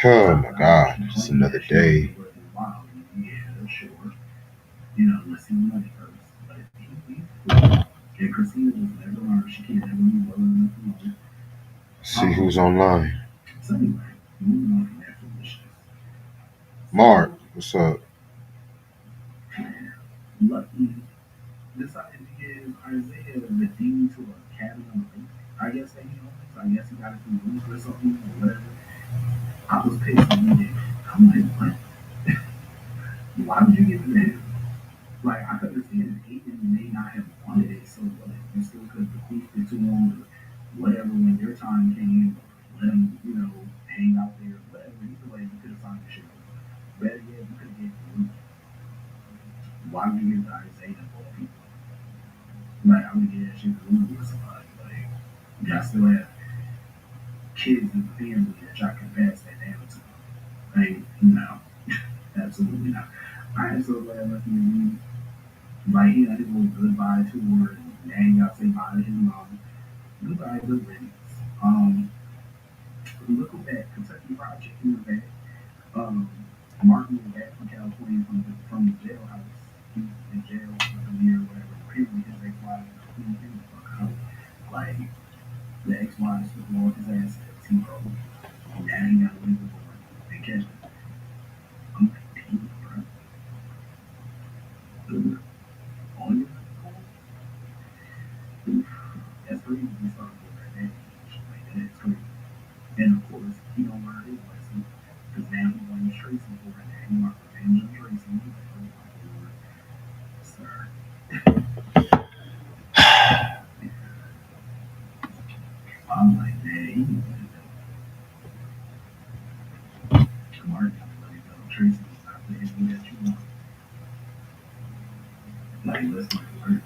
Oh my God, it's another day. See who's online. Mark, what's up?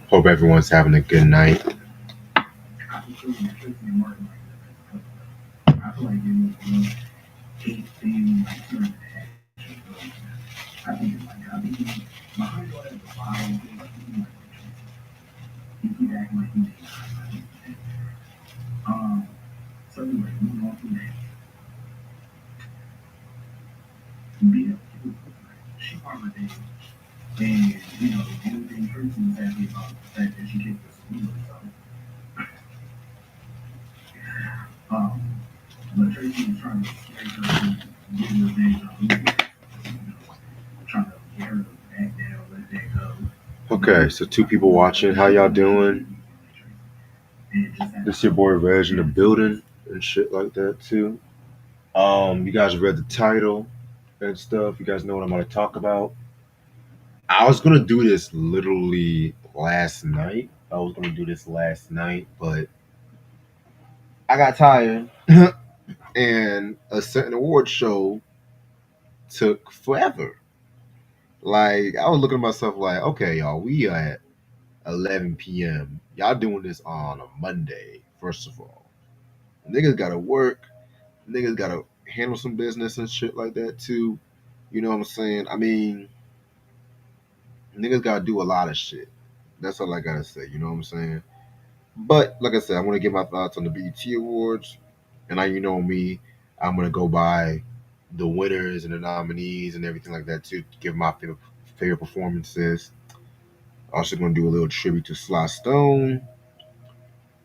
Hope everyone's having a good night. Okay, so two people watching. How y'all doing? This your boy Reg in the building and shit like that too. You guys read the title and stuff. You guys know what I'm gonna talk about. I was gonna do this literally last night. I was gonna do this last night, but I got tired, and a certain award show took forever. Like I was looking at myself like, okay, y'all, we are at 11 p.m. Y'all doing this on a Monday. First of all, niggas gotta work. Niggas gotta handle some business and shit like that too. You know what I'm saying? I mean, niggas gotta do a lot of shit. That's all I gotta say. You know what I'm saying? But like I said, I want to give my thoughts on the BET Awards, and you know me, I'm gonna go by the winners and the nominees and everything like that too. Give my favorite performances. Also gonna do a little tribute to Sly Stone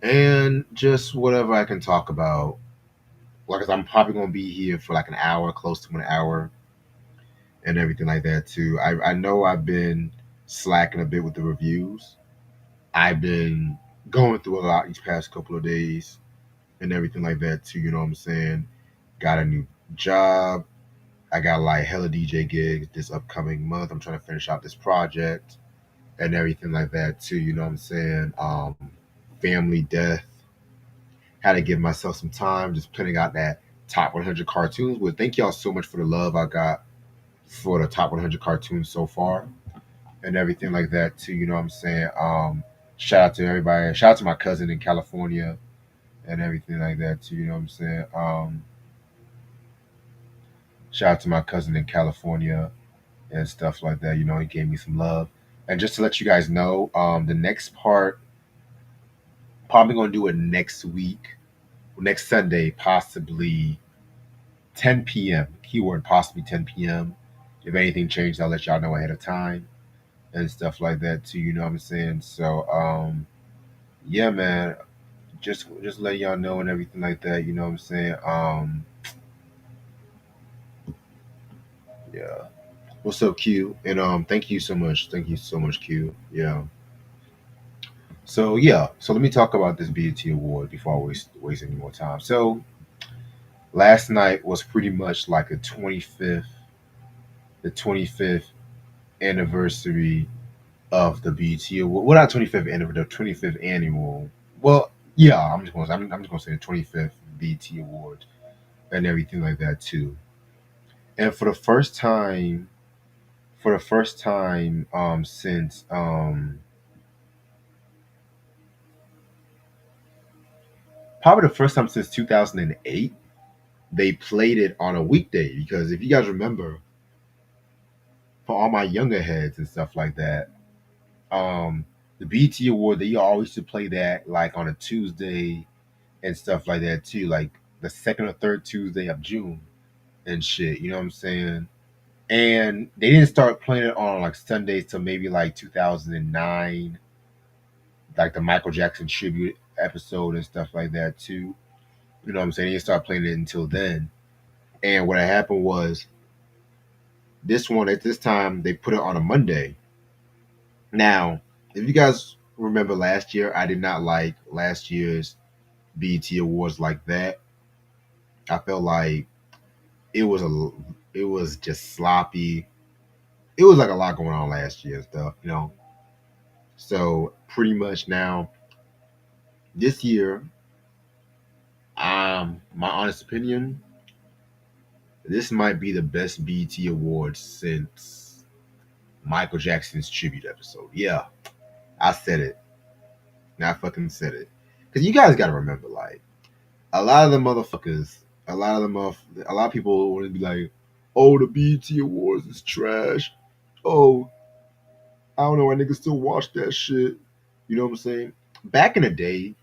and just whatever I can talk about. Like I said, I'm probably gonna be here for like an hour, close to an hour, and everything like that too. I know I've been slacking a bit with the reviews. I've been going through a lot these past couple of days and everything like that too. You know what I'm saying? Got a new job. I got like hella DJ gigs this upcoming month. I'm trying to finish out this project and everything like that too. You know what I'm saying? Family death. Had to give myself some time just planning out that top 100 cartoons. Well, thank y'all so much for the love I got for the top 100 cartoons so far and everything like that too. You know what I'm saying? Shout out to everybody. Shout out to my cousin in California and everything like that too. You know what I'm saying? Shout out to my cousin in California and stuff like that. You know, he gave me some love. And just to let you guys know, the next part probably gonna do it next week, next Sunday, possibly 10 p.m. Keyword possibly 10 p.m. If anything changed, I'll let y'all know ahead of time and stuff like that too. You know what I'm saying? So, yeah, man, just let y'all know and everything like that. You know what I'm saying? Yeah. What's up, Q? And thank you so much. Thank you so much, Q. Yeah. So yeah. So let me talk about this BET award before I waste any more time. So last night was pretty much like the 25th anniversary of the BET award. Well, not 25th anniversary, the 25th annual. Well, yeah, I'm just gonna say the 25th BET award and everything like that too. And for the first time since probably the first time since 2008, they played it on a weekday. Because if you guys remember, for all my younger heads and stuff like that, the BT Award, they always used to play that like on a Tuesday and stuff like that too, like the second or third Tuesday of June and shit. You know what I'm saying? And they didn't start playing it on like Sundays till maybe like 2009, like the Michael Jackson tribute episode and stuff like that too. You know what I'm saying? They didn't start playing it until then. And what had happened was this one at this time they put it on a Monday. Now, if you guys remember last year, I did not like last year's BET Awards like that. I felt like it was a it was just sloppy. It was like a lot going on last year and stuff, you know. So pretty much now this year, my honest opinion, this might be the best BET Award since Michael Jackson's tribute episode. Yeah, I said it. I fucking said it. Because you guys got to remember, like, a lot of the motherfuckers, a lot of people want to be like, oh, the BET Awards is trash. Oh, I don't know why niggas still watch that shit. You know what I'm saying? Back in the day,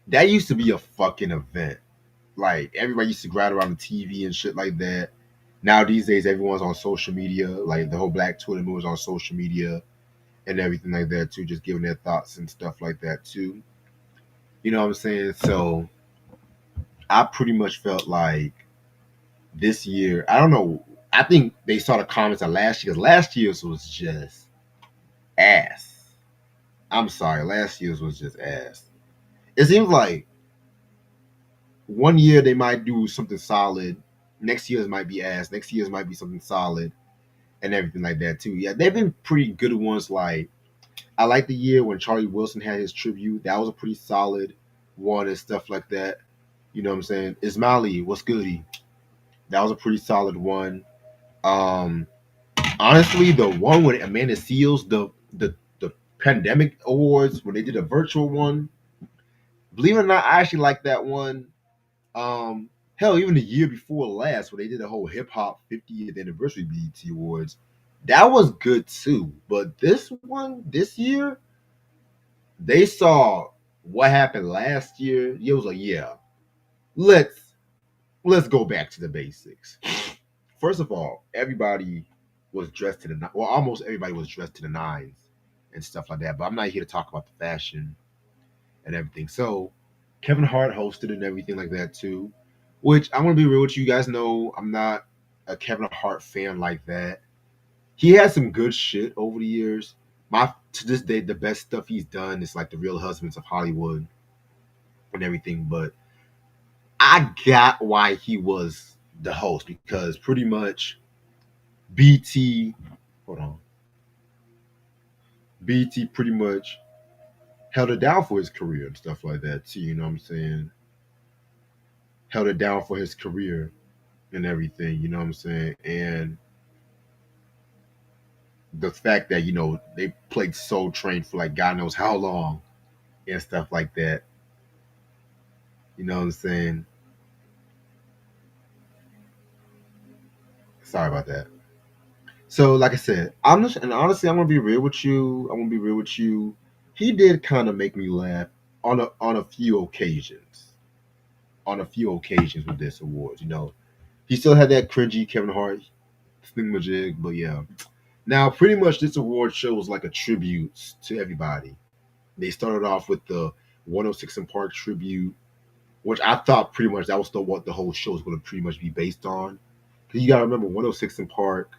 that used to be a fucking event. Like, everybody used to crowd around the TV and shit like that. Now, these days, everyone's on social media. Like, the whole Black Twitter movement is on social media and everything like that, too. Just giving their thoughts and stuff like that, too. You know what I'm saying? So, I pretty much felt like this year, I don't know. I think they saw the comments of last year's. Last year's was just ass. I'm sorry, last year's was just ass. It seems like one year they might do something solid. Next year's might be ass. Next year's might be something solid and everything like that too. Yeah, they've been pretty good ones. Like I like the year when Charlie Wilson had his tribute. That was a pretty solid one and stuff like that. You know what I'm saying? Ismaili, what's goody? That was a pretty solid one. Um, Honestly, the one with Amanda Seals, the pandemic awards when they did a virtual one, believe it or not, I actually like that one. Hell, even the year before last, when they did the whole hip hop 50th anniversary BET Awards, that was good too. But this one, this year, they saw what happened last year. It was like, yeah, let's let's go back to the basics. First of all, everybody was dressed to the well, almost everybody was dressed to the nines and stuff like that. But I'm not here to talk about the fashion and everything. So Kevin Hart hosted and everything like that too. Which I'm gonna be real with you, guys know I'm not a Kevin Hart fan like that. He had some good shit over the years. My to this day, the best stuff he's done is like the Real Husbands of Hollywood and everything. But I got why he was the host because pretty much BT, hold on, BT pretty much held it down for his career and stuff like that too. You know what I'm saying? Held it down for his career and everything. You know what I'm saying? And the fact that they played Soul Train for like God knows how long and stuff like that. You know what I'm saying? Sorry about that. So, like I said, I'm just, and honestly, I'm gonna be real with you. I'm gonna be real with you. He did kind of make me laugh on a few occasions. On a few occasions with this awards, he still had that cringy Kevin Hart thingamajig, but yeah. Now, pretty much, this award show was like a tribute to everybody. They started off with the 106 in Park tribute, which I thought pretty much that was what the whole show was going to pretty much be based on. Because you got to remember, 106 in Park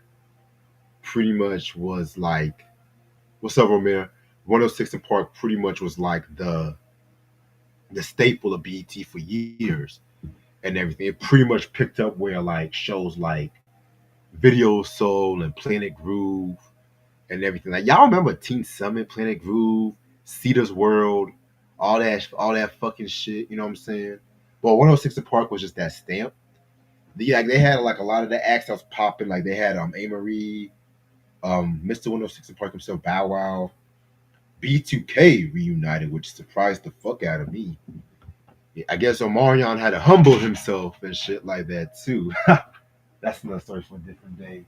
pretty much was like, what's up, Romero? 106 in Park pretty much was like the staple of BET for years and everything. It pretty much picked up where like shows like Video Soul and Planet Groove and everything. Like y'all remember Teen Summit, Planet Groove, Cedar's World, all that fucking shit. You know what I'm saying? But 106 in Park was just that stamp. Like they had like a lot of the acts that was popping. Like they had A Marie, Mr. 106 in Park himself, Bow Wow, B2K reunited, which surprised the fuck out of me. I guess Omarion had to humble himself and shit like that too. That's another story for a different day.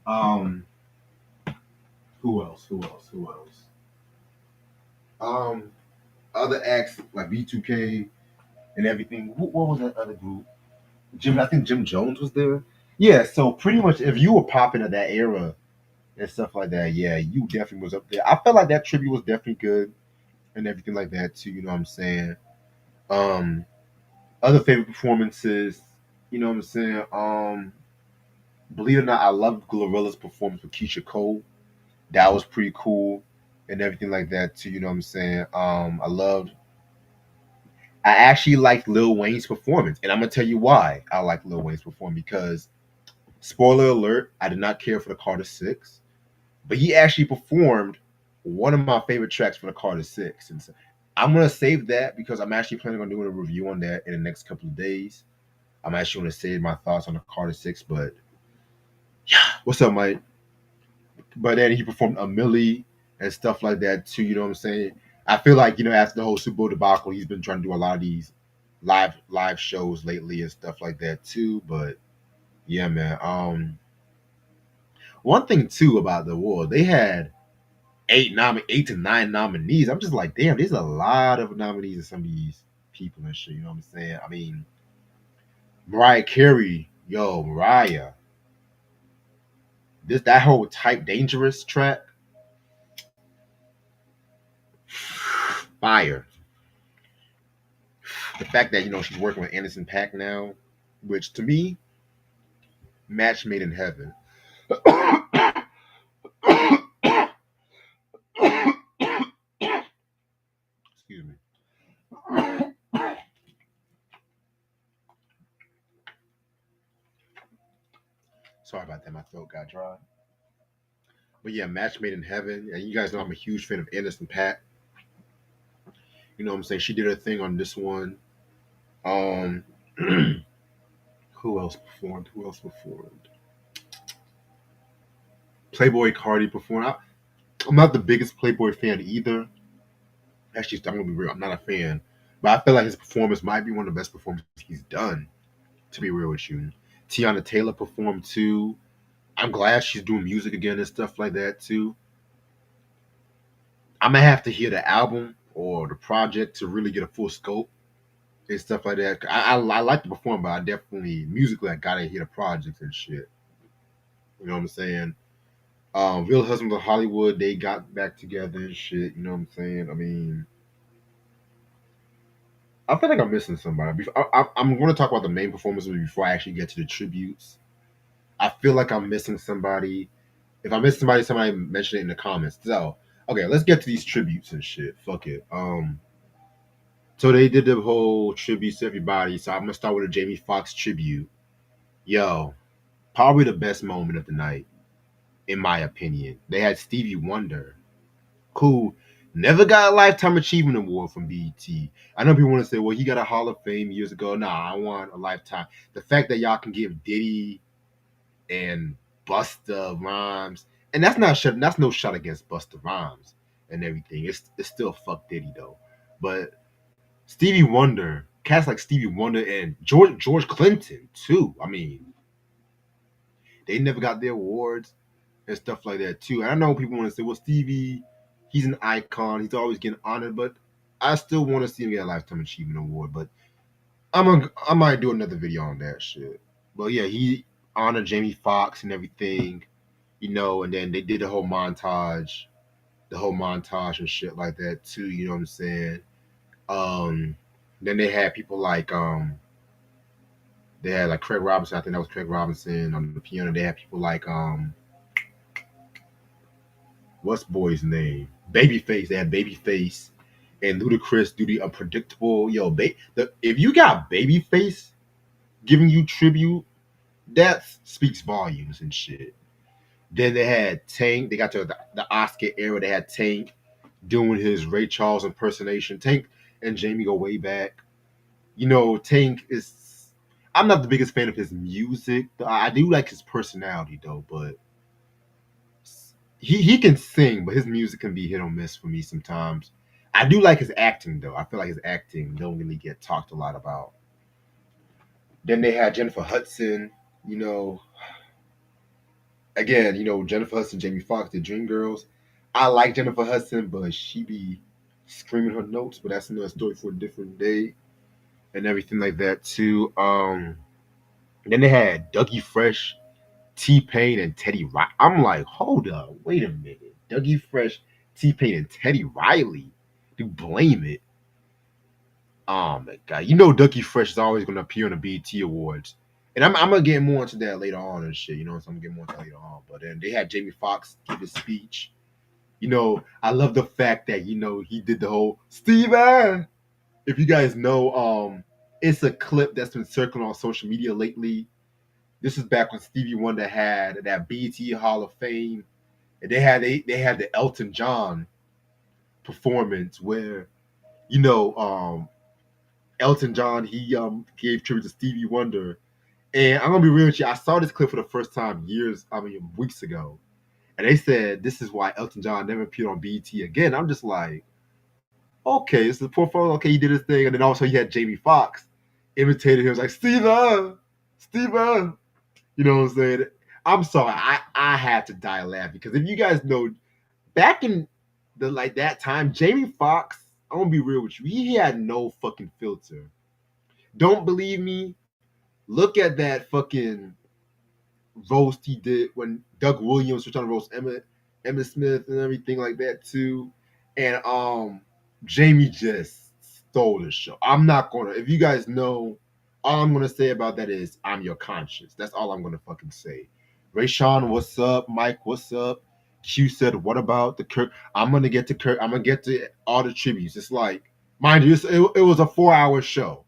Um, who else? Who else? Who else? Um, Other acts like B2K and everything. What was that other group? I think Jim Jones was there. Yeah, so pretty much if you were popping at that era and stuff like that, yeah, you definitely was up there. I felt like that tribute was definitely good and everything like that too. You know what I'm saying? Um, Other favorite performances. You know what I'm saying? Believe it or not, I loved Glorilla's performance with Keisha Cole. That was pretty cool and everything like that too. You know what I'm saying? I actually liked Lil Wayne's performance, and I'm gonna tell you why I like Lil Wayne's performance because spoiler alert, I did not care for the Carter Six, but he actually performed one of my favorite tracks for the Carter Six, and so I'm gonna save that because I'm actually planning on doing a review on that in the next couple of days. I'm actually gonna save my thoughts on the Carter Six, but yeah, what's up, Mike? But then he performed a Millie and stuff like that too. You know what I'm saying? I feel like after the whole Super Bowl debacle, he's been trying to do a lot of these live shows lately and stuff like that too. But yeah, man. One thing too about the award, they had eight to nine nominees. I'm just like, damn, there's a lot of nominees of some of these people and shit. You know what I'm saying? I mean, Mariah Carey, yo, Mariah, that whole Type Dangerous track, fire. The fact that she's working with Anderson Paak now, which to me, match made in heaven. Excuse me. Sorry about that. My throat got dry. But yeah, match made in heaven. And you guys know I'm a huge fan of Anderson Paak. You know what I'm saying? She did her thing on this one. Um, who else performed? Who else performed? Playboy Cardi performed. I'm not the biggest Playboy fan either. Actually, I'm gonna be real. I'm not a fan, but I feel like his performance might be one of the best performances he's done. To be real with you, Tiana Taylor performed too. I'm glad she's doing music again and stuff like that too. I'm gonna have to hear the album or the project to really get a full scope and stuff like that. I like to perform, but I definitely musically I gotta hear the projects and shit. You know what I'm saying? Real Husbands of Hollywood, they got back together and shit. You know what I'm saying? I mean, I feel like I'm missing somebody. I'm going to talk about the main performances before I actually get to the tributes. I feel like I'm missing somebody. If I miss somebody, somebody mention it in the comments. So, okay, let's get to these tributes and shit. Fuck it. So they did the whole tributes to everybody. So I'm gonna start with a Jamie Foxx tribute. Yo, probably the best moment of the night, in my opinion. They had Stevie Wonder, who never got a Lifetime Achievement Award from BET. I know people want to say, well, he got a Hall of Fame years ago. Nah, I want a Lifetime. The fact that y'all can give Diddy and Busta Rhymes, and that's no shot against Busta Rhymes and everything. It's still fuck Diddy though. But Stevie Wonder, cats like Stevie Wonder and George Clinton too. I mean, they never got their awards and stuff like that too. And I know people want to say, well, Stevie, he's an icon. He's always getting honored, but I still want to see him get a lifetime achievement award. But I might do another video on that shit. But yeah, he honored Jamie Foxx and everything, and then they did the whole montage and shit like that too. You know what I'm saying? Um, then they had people like they had like Craig Robinson. I think that was Craig Robinson on the piano. They had people like what's boy's name? Babyface. They had Babyface and Ludacris do the unpredictable. If you got Babyface giving you tribute, that speaks volumes and shit. Then they had Tank. They got to the Oscar era. They had Tank doing his Ray Charles impersonation. Tank and Jamie go way back. Tank is. I'm not the biggest fan of his music. I do like his personality though, but he can sing, but his music can be hit or miss for me sometimes. I do like his acting though. I feel like his acting don't really get talked a lot about. Then they had Jennifer Hudson. You know, again, Jennifer Hudson, Jamie Foxx, the Dream Girls. I like Jennifer Hudson, but she be screaming her notes. But that's another story for a different day and everything like that too. Then they had Dougie Fresh, T Pain, and Teddy Riley. I'm like, hold up, wait a minute. Dougie Fresh, T Pain, and Teddy Riley. Do blame it. Oh my god. Dougie Fresh is always gonna appear on the BET Awards. And I'm gonna get more into that later on and shit, so I'm gonna get more into that later on. But then they had Jamie Foxx give his speech. I love the fact that, he did the whole Steven. If you guys know, it's a clip that's been circling on social media lately. This is back when Stevie Wonder had that BET Hall of Fame. And they had the Elton John performance where, you know, um Elton John, he gave tribute to Stevie Wonder. And I'm gonna be real with you, I saw this clip for the first time weeks ago. And they said this is why Elton John never appeared on BET again. I'm just like, okay, it's the portfolio. Okay, he did his thing, and then also he had Jamie Foxx imitated him. It was like Steven, Steven. You know what I'm saying? I'm sorry, I had to die laughing because if you guys know, back in the like that time, Jamie Foxx. I'm gonna be real with you. He had no fucking filter. Don't believe me? Look at that fucking roast he did when Doug Williams was trying to roast Emmett Smith and everything like that too. And Jamie just stole the show. I'm not gonna if you guys know, all I'm gonna say about that is I'm your conscience. That's all I'm gonna fucking say. Ray Sean, what's up? Mike, what's up? Q said, what about the Kirk? I'm gonna get to Kirk. I'm gonna get to all the tributes. It's like, mind you, it was a 4 hour show.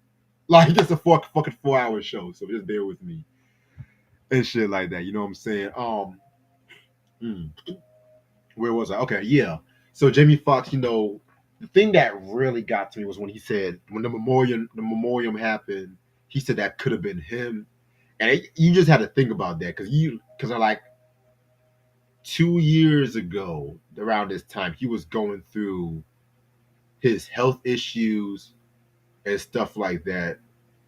Like it's a fucking 4 hour show. So just bear with me and shit like that. You know what I'm saying? Mm, where was I? Okay, yeah. So Jamie Foxx, the thing that really got to me was when he said when the memoriam happened, he said that could have been him, and you just had to think about that because like 2 years ago around this time he was going through his health issues and stuff like that,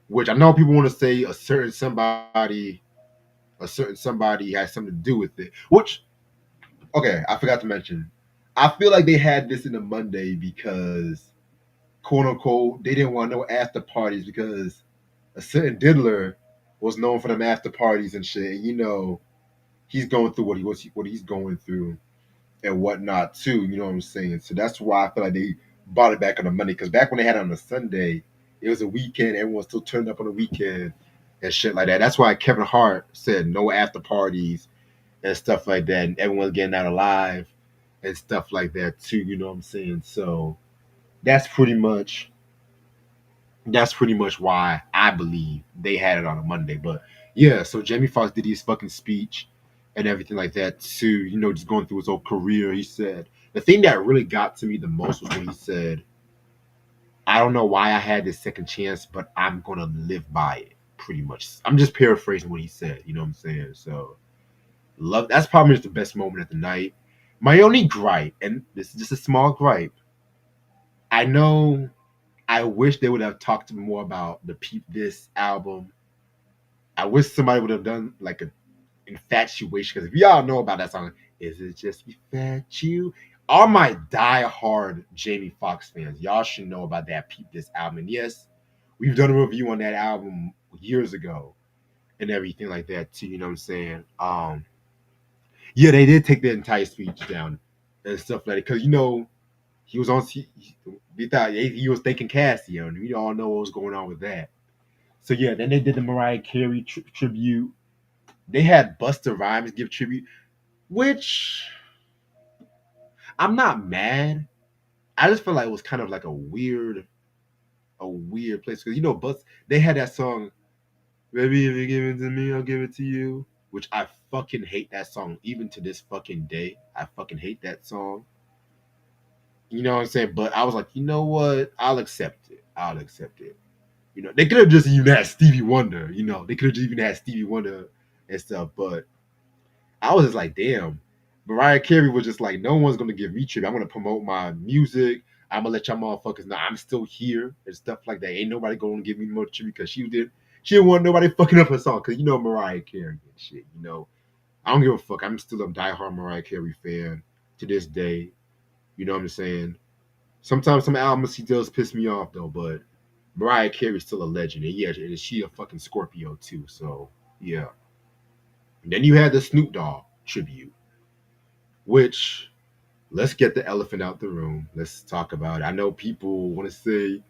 which I know people want to say a certain somebody has something to do with it, which okay, I forgot to mention. I feel like they had this in the Monday because, quote unquote, they didn't want no after parties because a certain diddler was known for them after parties and shit. And he's going through what he's going through and whatnot too. You know what I'm saying? So that's why I feel like they brought it back on the Monday because back when they had it on the Sunday, it was a weekend. Everyone still turned up on the weekend and shit like that. That's why Kevin Hart said no after parties and stuff like that, and everyone's getting out alive and stuff like that too. You know what I'm saying? So that's pretty much why I believe they had it on a Monday. But yeah, so Jamie Foxx did his fucking speech and everything like that too. Just going through his whole career. He said the thing that really got to me the most was when he said, "I don't know why I had this second chance, but I'm gonna live by it." Pretty much. I'm just paraphrasing what he said. You know what I'm saying? So love that's probably just the best moment of the night. My only gripe, and this is just a small gripe. I know I wish they would have talked more about the Peep This album. I wish somebody would have done like a infatuation, because if y'all know about that song, is it just infatu? All my die-hard Jamie Foxx fans, y'all should know about that Peep This album. And yes, we've done a review on that album years ago and everything like that too. You know what I'm saying? Yeah, they did take the entire speech down and stuff like that, because he was on. We thought he was thinking Cassie, and we all know what was going on with that. So yeah, then they did the Mariah Carey tribute. They had Busta Rhymes give tribute, which I'm not mad. I just feel like it was kind of like a weird place, because Bust they had that song, "Baby, if you give it to me, I'll give it to you," which I fucking hate that song even to this fucking day. I fucking hate that song. You know what I'm saying? But I was like, you know what? I'll accept it. I'll accept it. They could have just even had Stevie Wonder. They could have just even had Stevie Wonder and stuff. But I was just like, damn. Mariah Carey was just like, no one's gonna give me tribute. I'm gonna promote my music. I'm gonna let y'all motherfuckers know I'm still here and stuff like that. Ain't nobody gonna give me more tribute, because she didn't want nobody fucking up her song. Because Mariah Carey and shit. I don't give a fuck. I'm still a diehard Mariah Carey fan to this day. You know what I'm saying? Sometimes some albums she does piss me off though, but Mariah Carey's still a legend. And yeah, and she a fucking Scorpio too. So yeah. And then you had the Snoop Dogg tribute, which, let's get the elephant out the room. Let's talk about it. I know people want to say,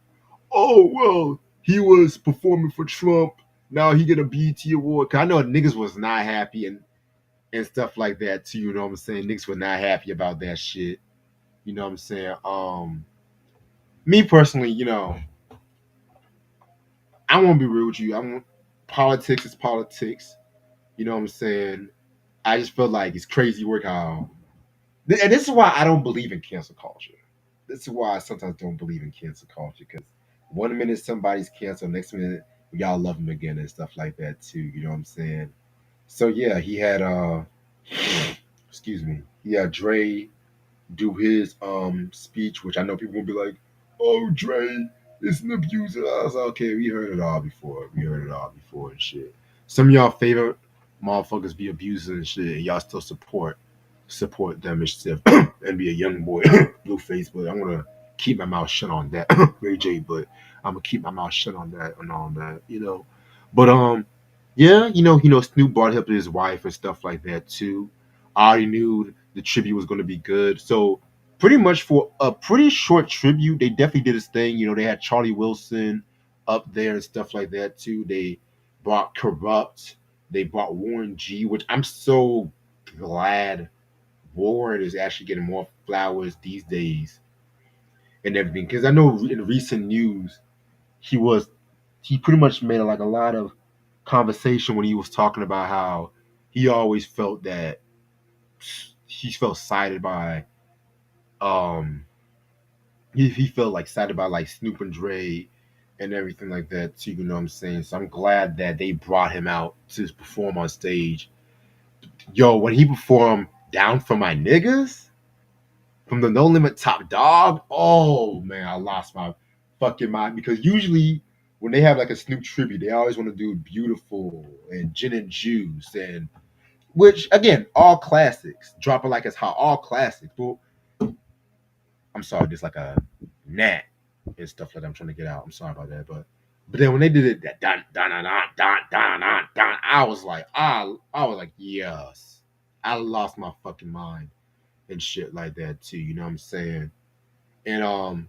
"Oh well, he was performing for Trump. Now he get a BET award." 'Cause I know niggas was not happy and stuff like that too. You know what I'm saying? Niggas were not happy about that shit. You know what I'm saying? Me personally, I won't be real with you. I want Politics is politics. You know what I'm saying? I just feel like it's crazy work how, and this is why I don't believe in cancel culture. This is why I sometimes don't believe in cancel culture, because one minute somebody's canceled, next minute y'all love them again and stuff like that too. You know what I'm saying? So yeah, he had excuse me, he had Dre do his speech, which I know people will be like, "Oh, Dre is an abuser." I was like, okay, we heard it all before. We heard it all before and shit. Some of y'all favorite motherfuckers be abusers and shit, and y'all still support them and stuff, and be a young boy, Blueface. But I'm gonna keep my mouth shut on that, Ray J. But I'm gonna keep my mouth shut on that and all that. But yeah, Snoop brought up his wife and stuff like that too. I already knew the tribute was going to be good. So pretty much for a pretty short tribute, they definitely did his thing. They had Charlie Wilson up there and stuff like that too. They brought Corrupt. They brought Warren G, which I'm so glad Warren is actually getting more flowers these days and everything. Because I know in recent news he was he pretty much made like a lot of conversation when he was talking about how he always felt that he felt sided by um he felt like sided by like Snoop and Dre and everything like that too, you know what I'm saying? So I'm glad that they brought him out to perform on stage. Yo, when he performed Down for My Niggas from the No Limit Top Dog, oh man, I lost my fucking mind, because usually when they have like a Snoop tribute, they always want to do Beautiful and Gin and Juice, and which again, all classics. Drop It Like It's Hot, all classics. But I'm sorry, just like a gnat and stuff like that I'm trying to get out. I'm sorry about that, but then when they did it, that don don don don don don don, I was like, yes, I lost my fucking mind and shit like that too. You know what I'm saying? And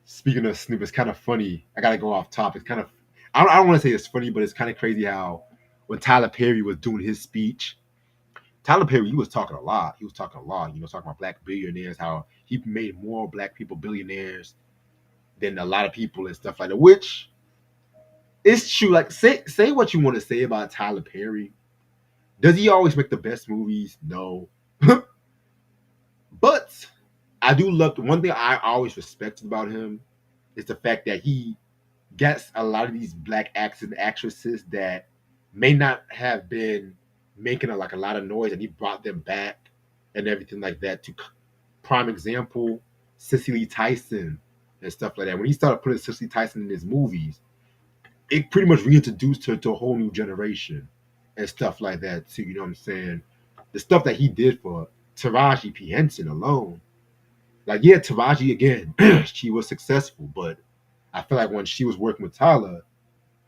speaking of Snoop, it's kind of funny. I gotta go off topic. It's kind of I don't want to say it's funny, but it's kind of crazy how when Tyler Perry was doing his speech, Tyler Perry, he was talking a lot. He was talking a lot, talking about black billionaires, how he made more black people billionaires than a lot of people and stuff like that. Which is true. Like, say what you want to say about Tyler Perry. Does he always make the best movies? No. But I do love one thing I always respected about him is the fact that he gets a lot of these black actors and actresses that may not have been making like a lot of noise, and he brought them back and everything like that. To prime example, Cicely Tyson. and stuff like that. When he started putting Cicely Tyson in his movies, it pretty much reintroduced her to a whole new generation and stuff like that too. You know what I'm saying? The stuff that he did for Taraji P Henson alone, like yeah, Taraji again, she was successful, but I feel like when she was working with Tyler,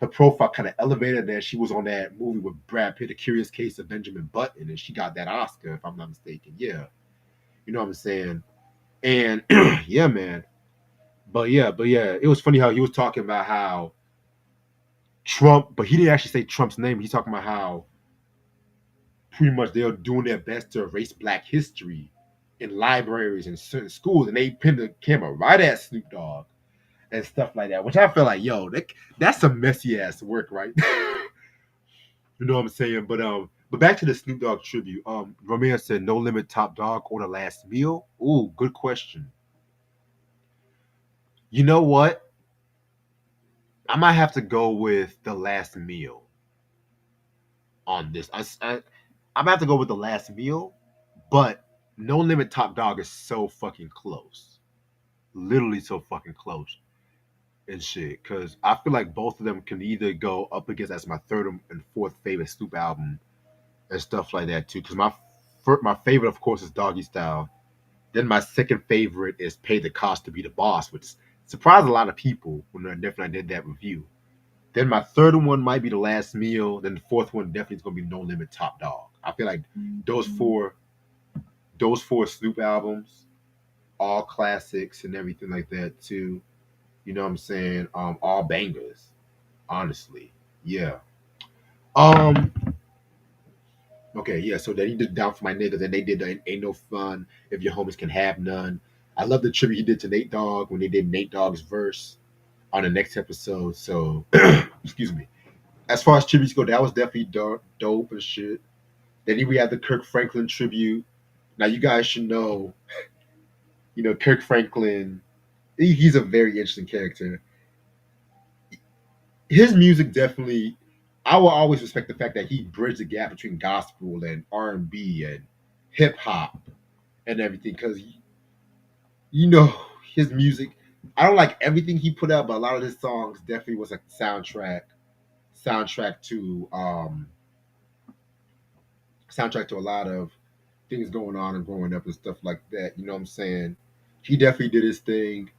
her profile kind of elevated. That she was on that movie with Brad Pitt, The Curious Case of Benjamin Button, and she got that Oscar, if I'm not mistaken. Yeah, you know what I'm saying? And yeah, man. But yeah, it was funny how he was talking about how Trump, but he didn't actually say Trump's name. He's talking about how pretty much they're doing their best to erase Black history in libraries and certain schools, and they pinned the camera right at Snoop Dogg and stuff like that. Which I feel like, yo, that's some messy ass work, right? You know what I'm saying? But back to the Snoop Dogg tribute. Romeo said, "No Limit, Top Dog, or The Last Meal." Ooh, good question. You know what? I might have to go with The Last Meal on this. I'm gonna have to go with The Last Meal, but No Limit, Top Dog is so fucking close, literally so fucking close and shit. Because I feel like both of them can either go up against as my third and fourth favorite Snoop album and stuff like that too. Because my favorite, of course, is Doggy Style. Then my second favorite is Pay the Cost to Be the Boss, which surprised a lot of people when I did that review. Then my third one might be The Last Meal. Then the fourth one definitely is gonna be No Limit, Top Dog. I feel like those four those four Snoop albums, all classics and everything like that too. You know what I'm saying? All bangers, honestly. Yeah. Um. Okay. Yeah. So then he did Down for My Niggas, and they did Ain't No Fun If Your Homies Can Have None. I love the tribute he did to Nate Dogg when they did Nate Dogg's verse on the next episode. So, excuse me. As far as tributes go, that was definitely dope and shit. Then we had the Kirk Franklin tribute. Now you guys should know, Kirk Franklin. He's a very interesting character. His music definitely. I will always respect the fact that he bridged the gap between gospel and R&B and hip hop and everything. Because you know his music. I don't like everything he put out, but a lot of his songs definitely was a soundtrack to a lot of things going on and growing up and stuff like that. You know what I'm saying? He definitely did his thing.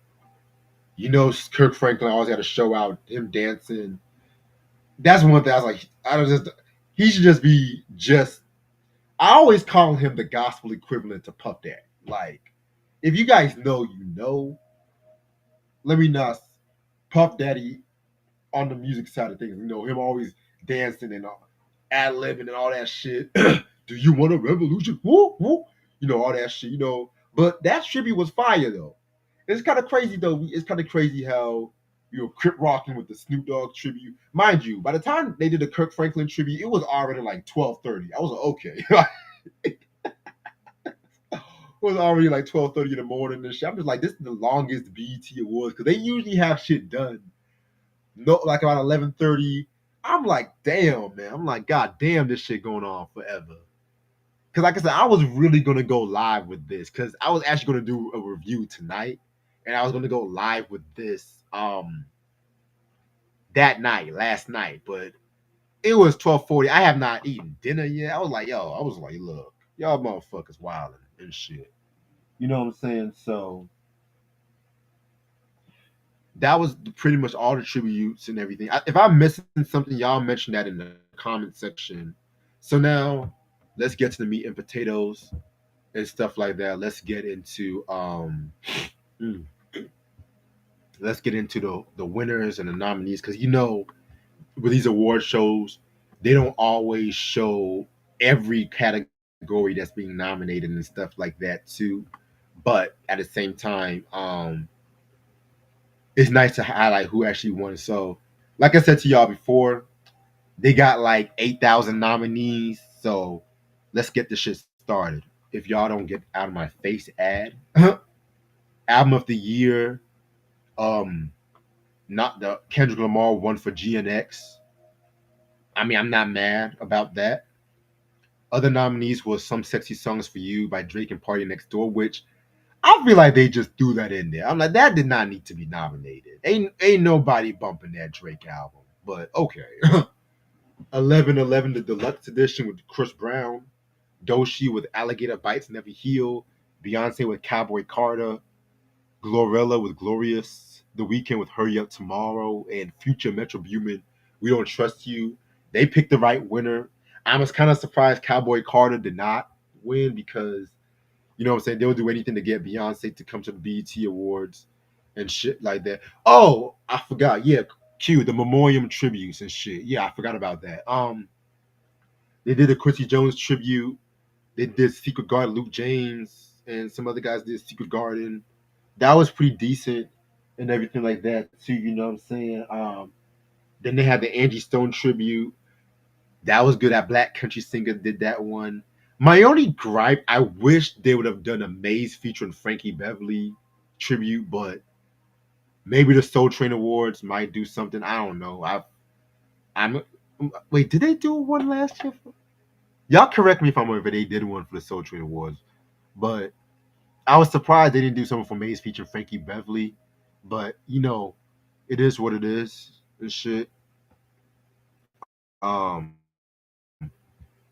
Kirk Franklin always had a show out him dancing. That's one thing I was like, I don't just he should just be just. I always call him the gospel equivalent to Puff Daddy. Like, if you guys know, let me not Puff Daddy on the music side of things. Him always dancing and ad libbing and all that shit. Do you want a revolution? Woo, woo. All that shit. But that tribute was fire though. It's kind of crazy though. It's kind of crazy how Crip rocking with the Snoop Dogg tribute. Mind you, by the time they did the Kirk Franklin tribute, it was already like 12:30. I was like, okay. It was already like 12:30 in the morning and shit. I'm just like, this is the longest BET Awards because they usually have shit done. No, like around 11:30. I'm like, damn, man. I'm like, god damn, this shit going on forever. Because like I said, I was really gonna go live with this because I was actually gonna do a review tonight, and I was gonna go live with this that night, last night, but it was 12:40. I have not eaten dinner yet. I was like, look, y'all motherfuckers wilding and shit. You know what I'm saying? So that was pretty much all the tributes and everything. If I'm missing something, y'all mention that in the comment section. So now let's get to the meat and potatoes and stuff like that. Mm, let's get into the winners and the nominees because with these award shows, they don't always show every category that's being nominated and stuff like that too. But at the same time, it's nice to highlight who actually won. So, like I said to y'all before, they got like 8,000 nominees. So let's get this shit started. If y'all don't get out of my face, album of the year, um, not the Kendrick Lamar won for GNX. I mean, I'm not mad about that. Other nominees was Some Sexy Songs for You by Drake and Party Next Door, which I feel like they just threw that in there. I'm like, that did not need to be nominated. Ain't nobody bumping that Drake album. But okay. 1111, the deluxe edition with Chris Brown, Doshi with Alligator Bites Never Heal, Beyonce with Cowboy Carter, Glorilla with Glorious, The Weeknd with Hurry Up Tomorrow, and Future Metro Boomin, We Don't Trust You. They picked the right winner. I was kind of surprised Cowboy Carter did not win because, you know what I'm saying, they'll do anything to get Beyonce to come to the BET Awards and shit like that. Oh, I forgot. Yeah, Q, the memoriam tributes and shit. Yeah, I forgot about that. They did a Quincy Jones tribute. They did Secret Garden, Luke James, and some other guys did Secret Garden. That was pretty decent and everything like that too. You know what I'm saying? Then they had the Angie Stone tribute. That was good. That Black Country Singer did that one. My only gripe, I wish they would have done a Maze featuring Frankie Beverly tribute, but maybe the Soul Train Awards might do something. I don't know. I'm wait, did they do one last year? Y'all correct me if I'm wrong, if they did one for the Soul Train Awards, but I was surprised they didn't do something for Maze featuring Frankie Beverly. But you know, it is what it is and shit.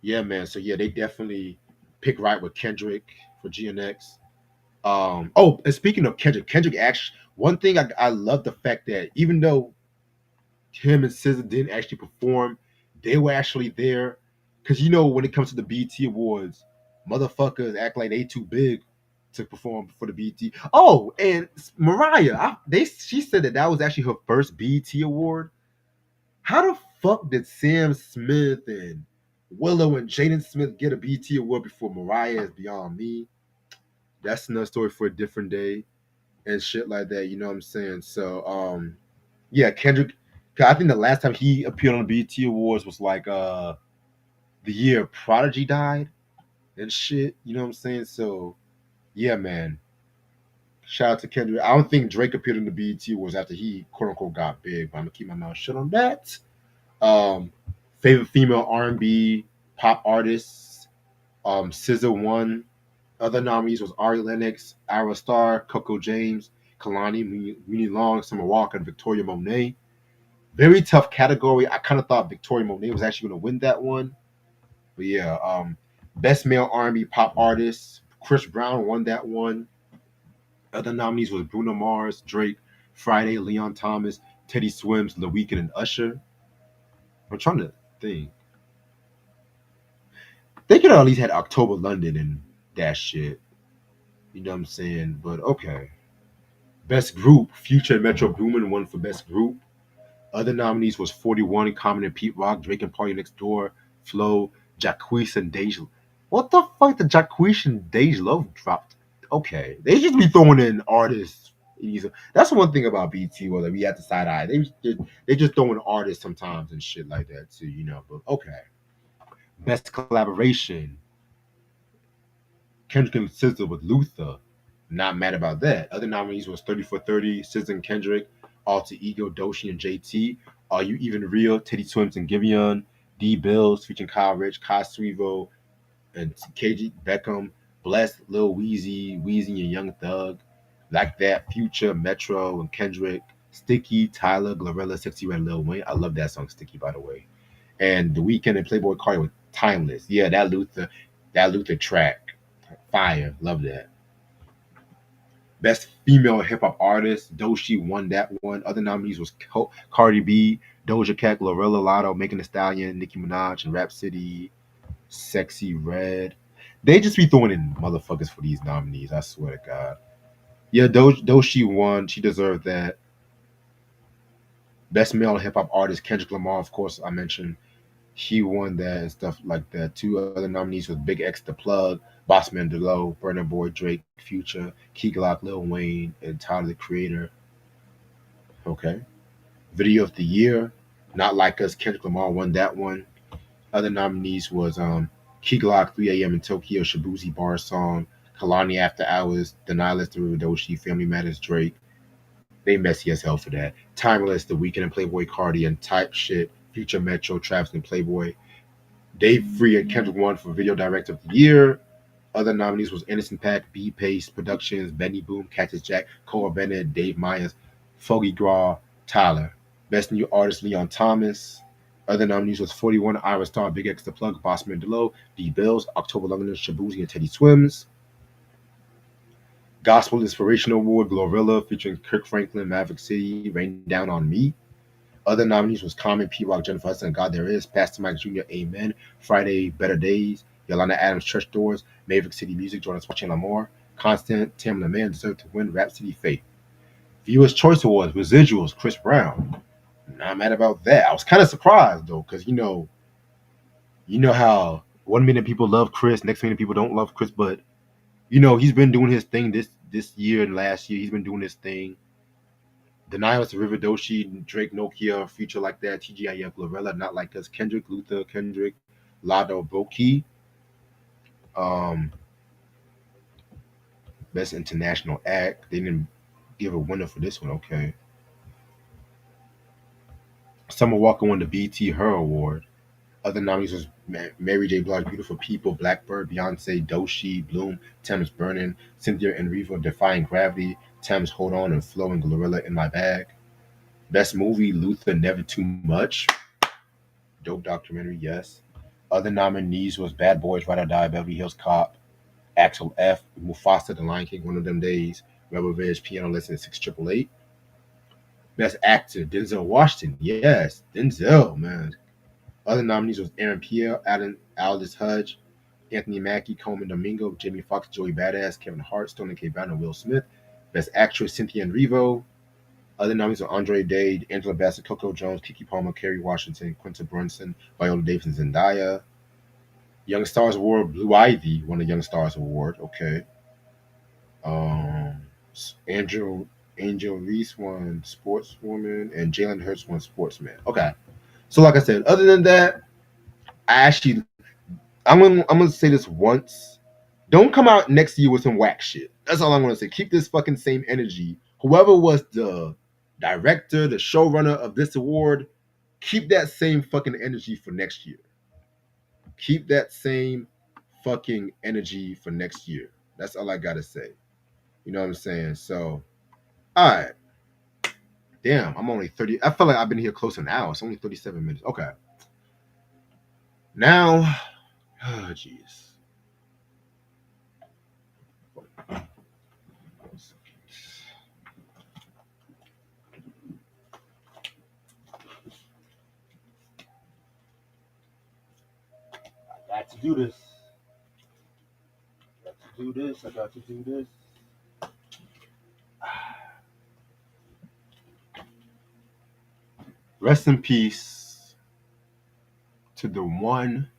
Yeah, man. So yeah, they definitely pick right with Kendrick for GNX. Oh, and speaking of Kendrick actually one thing I love the fact that even though him and SZA didn't actually perform, they were actually there. Cause you know when it comes to the BET Awards, motherfuckers act like they too big to perform for the BET. Oh, and Mariah, she said that was actually her first BET award. How the fuck did Sam Smith and Willow and Jaden Smith get a BET award before Mariah is beyond me? That's another story for a different day and shit like that. You know what I'm saying? So, yeah, Kendrick. 'Cause I think the last time he appeared on the BET Awards was like the year Prodigy died and shit. You know what I'm saying? So, yeah, man. Shout out to Kendrick. I don't think Drake appeared in the BET Awards after he quote unquote got big, but I'm gonna keep my mouth shut on that. Um, favorite female R&B pop artists. SZA won. Other nominees was Ari Lennox, Ira Starr, Coco James, Kalani, Muni Long, Summer Walker, and Victoria Monet. Very tough category. I kind of thought Victoria Monet was actually going to win that one, but yeah. Best male R&B pop artist, Chris Brown won that one. Other nominees was Bruno Mars, Drake, Friday, Leon Thomas, Teddy Swims, The Weeknd, and Usher. I'm trying to think. They could have at least had October London and that shit. You know what I'm saying? But okay. Best group, Future and Metro Boomin won for best group. Other nominees was 41, Common and Pete Rock, Drake and Party Next Door, Flo, Jacquees and Deja. What the fuck did Jacquees and Deja Love dropped? Okay, they just be throwing in artists. That's one thing about BT was that we had the side eye. They just throwing artists sometimes and shit like that too, you know. But okay, best collaboration, Kendrick and SZA with Luther. Not mad about that. Other nominees was 30 for 30, SZA and Kendrick, Alter Ego, Doshi and JT, Are You Even Real, Teddy Swims and Giveon, D Bills featuring Kyle Rich, Kai Sweevo, and KG Beckham, Bless, Lil Weezy, Weezy and Young Thug, Like That, Future, Metro and Kendrick, Sticky, Tyler, Glorilla, 60 Red, Lil Wayne. I love that song, Sticky, by the way. And The Weeknd and Playboy Cardi with Timeless. Yeah, that Luther track. Fire. Love that. Best female hip hop artist, Doshi won that one. Other nominees was Cardi B, Doja Cat, Glorilla Lotto, Megan Thee Stallion, Nicki Minaj, and Rhapsody, Sexy Red. They just be throwing in motherfuckers for these nominees. I swear to God. Yeah, Doshi won. She deserved that. Best male hip hop artist, Kendrick Lamar, of course, I mentioned. He won that and stuff like that. Two other nominees was Big X The Plug, Bossman DeLo, Burna Boy, Drake, Future, Key Glock, Lil Wayne, and Tyler the Creator. Okay. Video of the Year, Not Like Us, Kendrick Lamar won that one. Other nominees was Key Glock, 3 a.m. in Tokyo, Shabuzi Bar Song, Kalani After Hours, Denialist, The Ridoshi, Family Matters, Drake. They messy as hell for that. Timeless, The Weeknd and Playboy Cardi, and Type Shit, Future Metro, Travis and Playboy. Dave Free and Kendrick won for Video Director of the Year. Other nominees was Anderson Paak, B Pace Productions, Benny Boom, Cactus Jack, Cole Bennett, Dave Myers, Foggy Graw, Tyler. Best New Artist Leon Thomas. Other nominees was 41, Ira Star, Big X The Plug, Bossman DeLoe, D Bills, October Londoners, Shabuzi, and Teddy Swims. Gospel Inspiration Award, Glorilla, featuring Kirk Franklin, Maverick City, Rain Down on Me. Other nominees was Common, P Rock, Jennifer Hudson, God There Is, Pastor Mike Jr., Amen, Friday, Better Days, Yolanda Adams, Church Doors, Maverick City Music, Jordan Swatch and Lamar, Constant, Tim LeMan, Deserve to Win, Rap City Fate. Viewers' Choice Awards, Residuals, Chris Brown. Not mad about that. I was kind of surprised though, because you know how 1 minute people love Chris, next minute people don't love Chris, but he's been doing his thing this year and last year. He's been doing his thing. Denials, River Doshi, Drake, Nokia, Future Like That, TGIF, Glorilla, Not Like Us, Kendrick, Luther, Kendrick, Lado, Boki. Um, Best International Act. They didn't give a winner for this one. Okay. Summer Walker won the BT Her Award. Other nominees was Mary J. Blige, Beautiful People, Blackbird, Beyonce, Doshi, Bloom, Thames Burning, Cynthia and Riva, Defying Gravity, Thames Hold On and Flow and Glorilla in My Bag. Best Movie, Luther, Never Too Much. Dope documentary, yes. Other nominees was Bad Boys, Ride or Die, Beverly Hills Cop, Axel F, Mufasa, The Lion King, One of Them Days, Rebel Village, Piano Lesson, 6888. Best Actor, Denzel Washington, yes, Denzel, man. Other nominees was Aaron Pierre, Aldous Hudge, Anthony Mackie, Coleman Domingo, Jamie Foxx, Joey Badass, Kevin Hart, Stone K. Brown, and Will Smith. Best Actress, Cynthia Erivo. Other nominees are Andre Day, Angela Bassett, Coco Jones, Kiki Palmer, Kerry Washington, Quinta Brunson, Viola Davis, and Zendaya. Young Stars Award, Blue Ivy won the Young Stars Award. Okay. Um, Angel Reese won Sportswoman, and Jalen Hurts won Sportsman. Okay. So, like I said, other than that, I'm gonna say this once. Don't come out next year with some whack shit. That's all I'm gonna say. Keep this fucking same energy. Whoever was the director, the showrunner of this award, keep that same fucking energy for next year. Keep that same fucking energy for next year. That's all I gotta say. You know what I'm saying? So, all right. Damn, I'm only 30. I feel like I've been here close to an hour. It's only 37 minutes. Okay. Now, oh, jeez. I got to do this. I got to do this. I got to do this. Rest in peace to the one,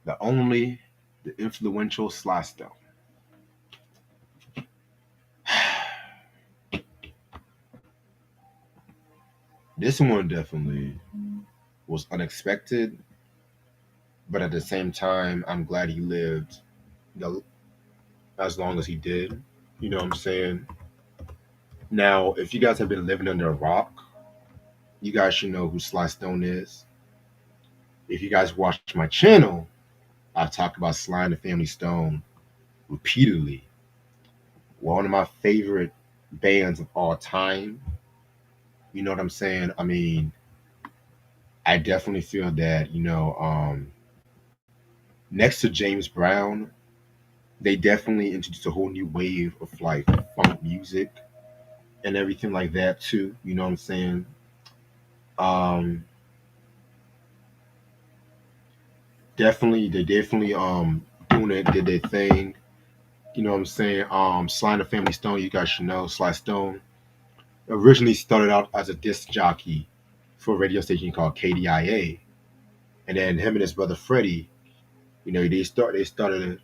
the only, the influential Sly Stone. This one definitely was unexpected, but at the same time, I'm glad he lived the, as long as he did. You know what I'm saying? Now, if you guys have been living under a rock, you guys should know who Sly Stone is. If you guys watch my channel, I talk about Sly and the Family Stone repeatedly. One of my favorite bands of all time. You know what I'm saying? I mean, I definitely feel that, next to James Brown, they definitely introduced a whole new wave of like funk music and everything like that too. You know what I'm saying? Um, they definitely doing it, did their thing. You know what I'm saying? Sly and the Family Stone, you guys should know Sly Stone originally started out as a disc jockey for a radio station called KDIA, and then him and his brother Freddie, they started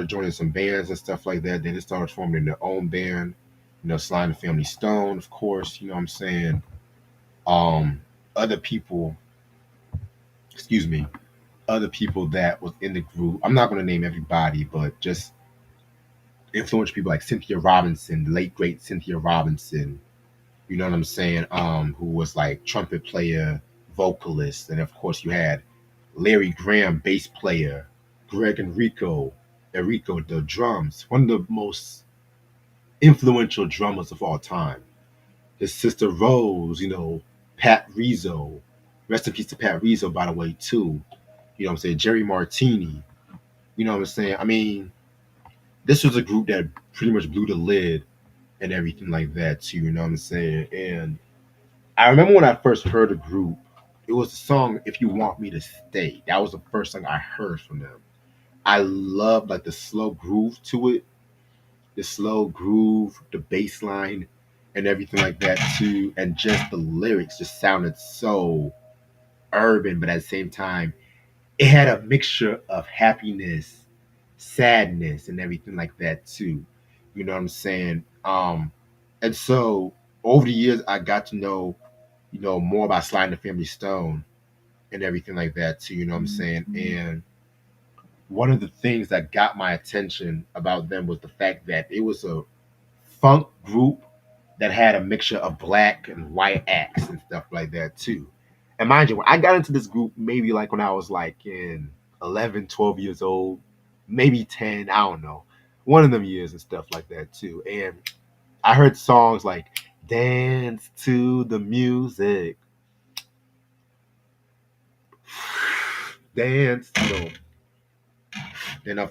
joining some bands and stuff like that. Then they started forming their own band, Sly and the Family Stone, of course. You know what I'm saying? Other people, excuse me, other people that was in the group. I'm not going to name everybody, but just influential people like Cynthia Robinson, the late great Cynthia Robinson. You know what I'm saying? Who was like trumpet player, vocalist, and of course you had Larry Graham, bass player, Greg and Enrico, the drums, one of the most influential drummers of all time. His sister Rose, Pat Rizzo. Rest in peace to Pat Rizzo, by the way, too. You know what I'm saying? Jerry Martini. You know what I'm saying? I mean, this was a group that pretty much blew the lid and everything like that, too. You know what I'm saying? And I remember when I first heard the group, it was the song "If You Want Me to Stay." That was the first song I heard from them. I loved like the slow groove to it, the slow groove, the bass line, and everything like that too. And just the lyrics just sounded so urban, but at the same time, it had a mixture of happiness, sadness, and everything like that too. You know what I'm saying? And so over the years, I got to know, more about Sly and the Family Stone and everything like that too. You know what I'm saying? And one of the things that got my attention about them was the fact that it was a funk group that had a mixture of black and white acts and stuff like that too. And mind you, when I got into this group, maybe like when I was like in 11, 12 years old, maybe 10, I don't know, one of them years and stuff like that too. And I heard songs like Dance to the Music, Dance, then I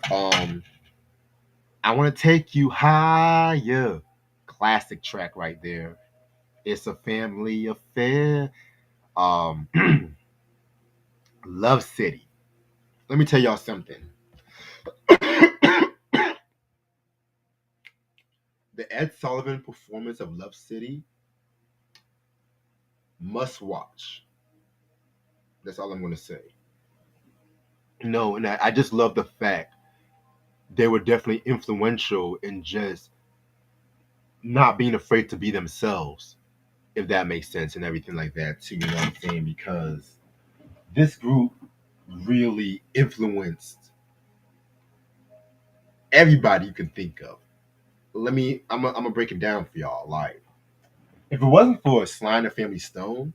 Want to Take You Higher, classic track right there. It's a family affair. Um, Love City. Let me tell y'all something. The Ed Sullivan performance of Love City, must watch. That's all I'm going to say. No, and I just love the fact they were definitely influential in just not being afraid to be themselves, if that makes sense, and everything like that too. You know what I'm saying? Because this group really influenced everybody you can think of. I'm gonna break it down for y'all. Like, if it wasn't for Sly and the Family Stone,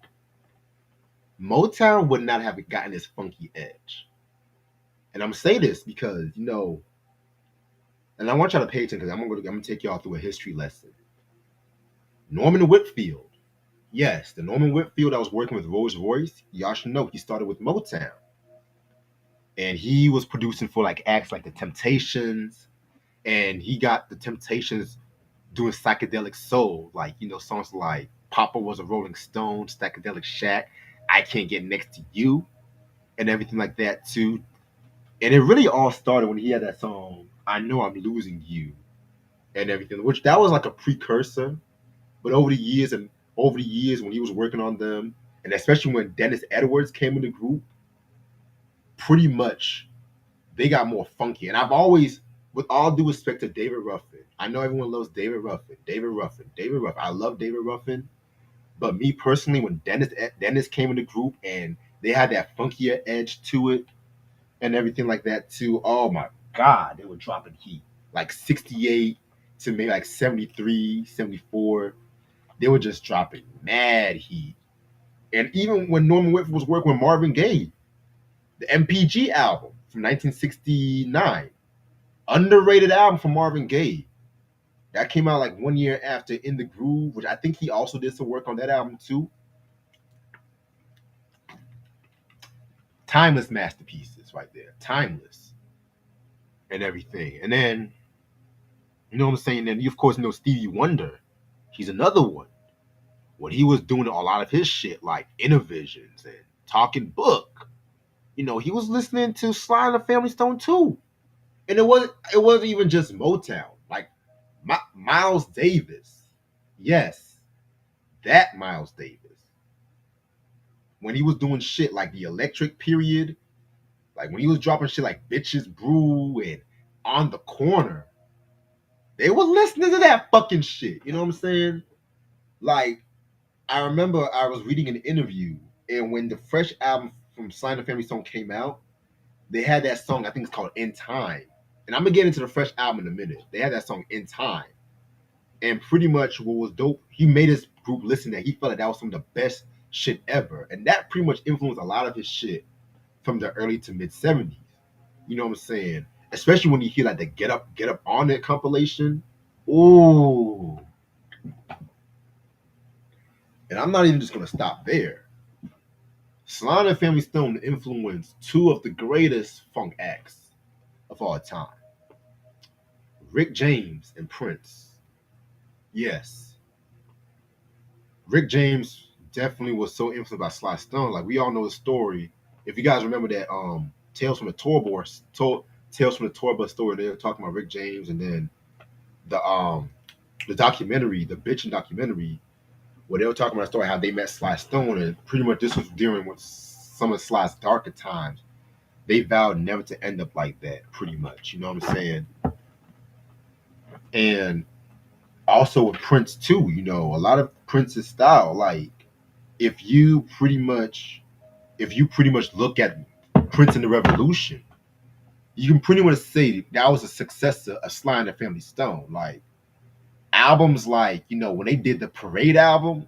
Motown would not have gotten this funky edge. And I'm gonna say this because and I want y'all to pay attention because I'm gonna take y'all through a history lesson. Norman Whitfield, yes, the Norman Whitfield that was working with Rolls Royce, y'all should know he started with Motown, and he was producing for like acts like the Temptations, and he got the Temptations doing psychedelic soul, like songs like "Papa Was a Rolling Stone," "Psychedelic Shack," "I Can't Get Next to You," and everything like that too. And it really all started when he had that song "I Know I'm Losing You" and everything, which that was like a precursor. But over the years when he was working on them, and especially when Dennis Edwards came in the group, pretty much they got more funky. And I've always, with all due respect to David Ruffin, I know everyone loves David Ruffin. I love David Ruffin, but me personally, when Dennis came in the group and they had that funkier edge to it and everything like that too. Oh my God, they were dropping heat like 68 to maybe like 73, 74. They were just dropping mad heat. And even when Norman Whitfield was working with Marvin Gaye, the MPG album from 1969, underrated album from Marvin Gaye. That came out like 1 year after In the Groove, which I think he also did some work on that album too. Timeless masterpieces right there. Timeless and everything. And then, you know what I'm saying? Then you, of course, know Stevie Wonder. He's another one. When he was doing a lot of his shit, like Innovisions and Talking Book, he was listening to Sly and the Family Stone too. And it wasn't even just Motown. Like Miles Davis. Yes, that Miles Davis. When he was doing shit like the Electric Period, like when he was dropping shit like Bitches Brew and On the Corner, they was listening to that fucking shit. You know what I'm saying? Like, I remember I was reading an interview, and when the fresh album from Sly and the Family Stone came out, they had that song, I think it's called In Time. And I'm gonna get into the fresh album in a minute. They had that song In Time. And pretty much what was dope, he made his group listen that he felt like that was some of the best shit ever. And that pretty much influenced a lot of his shit from the early to mid 70s. You know what I'm saying? Especially when you hear like the Get Up on It compilation. Ooh. And I'm not even just gonna stop there. Sly and Family Stone influenced two of the greatest funk acts of all time. Rick James and Prince. Yes. Rick James definitely was so influenced by Sly Stone. Like we all know the story. If you guys remember that Tales from the Tour Bus story, they were talking about Rick James and then the the documentary, the bitchin' documentary, where they were talking about the story how they met Sly Stone, and pretty much this was during what some of Sly's darker times. They vowed never to end up like that, pretty much. You know what I'm saying? And also with Prince too, you know, a lot of Prince's style, like if you pretty much if you pretty much look at Prince and the Revolution, you can pretty much say that was a successor of Sly and the Family Stone. Like albums like, you know, when they did the Parade album,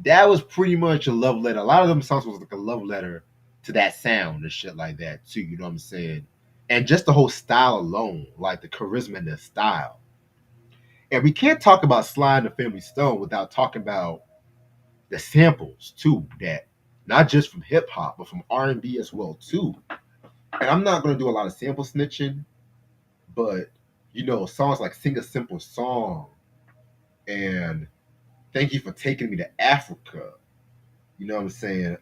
that was pretty much a love letter. A lot of them songs was like a love letter to that sound and shit like that too. You know what I'm saying? And just the whole style alone, like the charisma and the style. And we can't talk about Sly and the Family Stone without talking about the samples too. That not just from hip hop, but from R&B as well too. And I'm not gonna do a lot of sample snitching, but you know, songs like "Sing a Simple Song" and "Thank You for Taking Me to Africa." You know what I'm saying?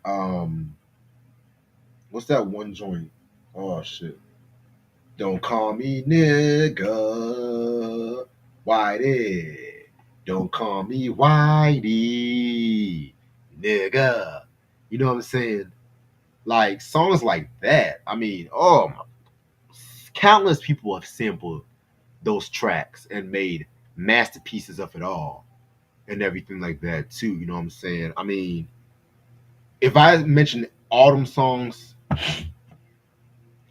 What's that one joint? Oh shit! Don't call me nigga, Whitey. Don't call me Whitey, nigga. You know what I'm saying? Like songs like that. I mean, oh my, countless people have sampled those tracks and made masterpieces of it all and everything like that too. You know what I'm saying? I mean, if I mention all them songs,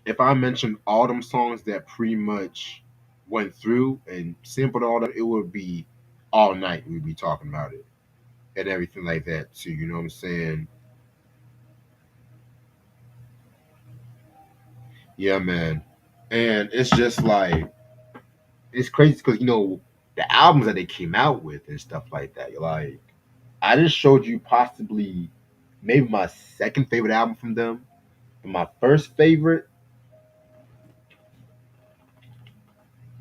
if I mentioned all them songs that pretty much went through and sampled all that, it would be all night. We'd be talking about it and everything like that too. You know what I'm saying? Yeah, man. And it's just like it's crazy because you know the albums that they came out with and stuff like that. Like I just showed you possibly maybe my second favorite album from them. And my first favorite,